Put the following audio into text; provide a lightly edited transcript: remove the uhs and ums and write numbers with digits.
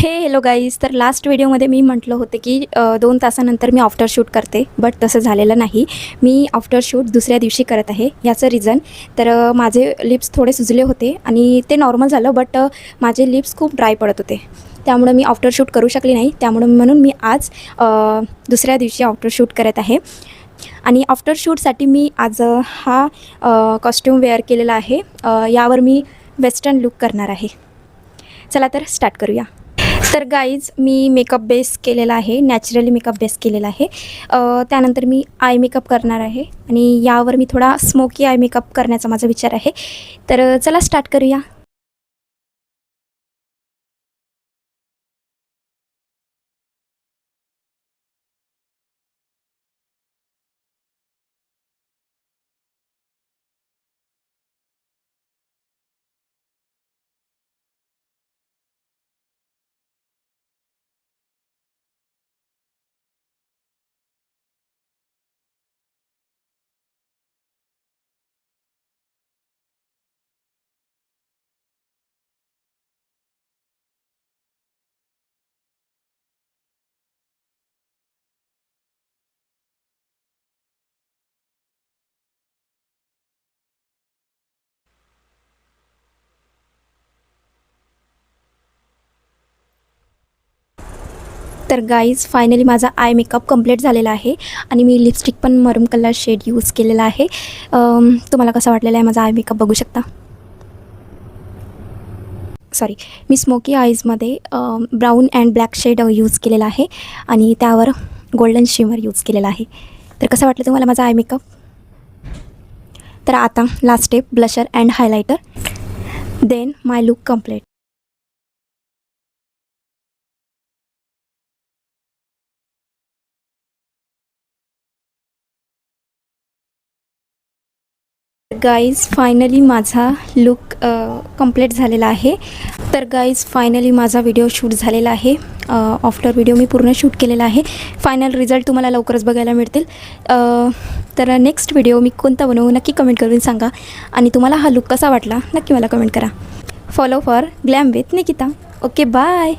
Hello guys. तर last व्हिडिओमध्ये मी म्हटलं होते की 2 तासानंतर मी आफ्टर शूट करते, बट तसं झालेलं नाही. मी आफ्टर शूट दुसऱ्या दिवशी करत आहे. याचं रिझन तर माझे लिप्स थोडे सुजले होते आणि ते नॉर्मल झालं, बट माझे लिप्स खूप ड्राय पडत होते. त्यामुळं मी आफ्टर शूट करू शकले नाही. म्हणून मी आज दुसऱ्या दिवशी आफ्टर शूट करत आहे. आणि आफ्टर शूटसाठी मी आज हा कॉस्ट्यूम वेअर केलेला आहे. यावर मी वेस्टर्न लुक करणार आहे. चला तर स्टार्ट करूया. तर गाईज, मी मेकअप बेस केलेला आहे, नॅचरली मेकअप बेस केलेला आहे. त्यानंतर मी आय मेकअप करणार आहे आणि यावर मी थोडा स्मोकी आय मेकअप करण्याचा माझा विचार आहे. तर चला स्टार्ट करूया. तर गाईज, फायनली माझा आय मेकअप कंप्लीट झालेला आहे आणि मी लिपस्टिक पण मरून कलर शेड यूज केलेला आहे. तुम्हाला कसा वाटलेला आहे माझा आय मेकअप बघू शकता. सॉरी, मी स्मोकी आईजमध्ये brown and black shade use केलेला आहे आणि त्यावर गोल्डन शिमर यूज केलेला आहे. तर कसं वाटलं तुम्हाला माझा आय मेकअप? तर आता last step, blusher and highlighter, then my look complete. Guys, finally माझा लुक कंप्लीट झालेला आहे. तर गाईज, फायनली माझा व्हिडिओ शूट झालेला आहे. आफ्टर व्हिडिओ मी पूर्ण शूट केलेला आहे. फायनल रिझल्ट तुम्हाला लवकरच बघायला मिळतील. तर नेक्स्ट व्हिडिओ मी कोणता बनवू नक्की कमेंट करून सांगा. आणि तुम्हाला हा लुक कसा वाटला नक्की मला कमेंट करा. Follow for glam with Nikita. Okay, bye.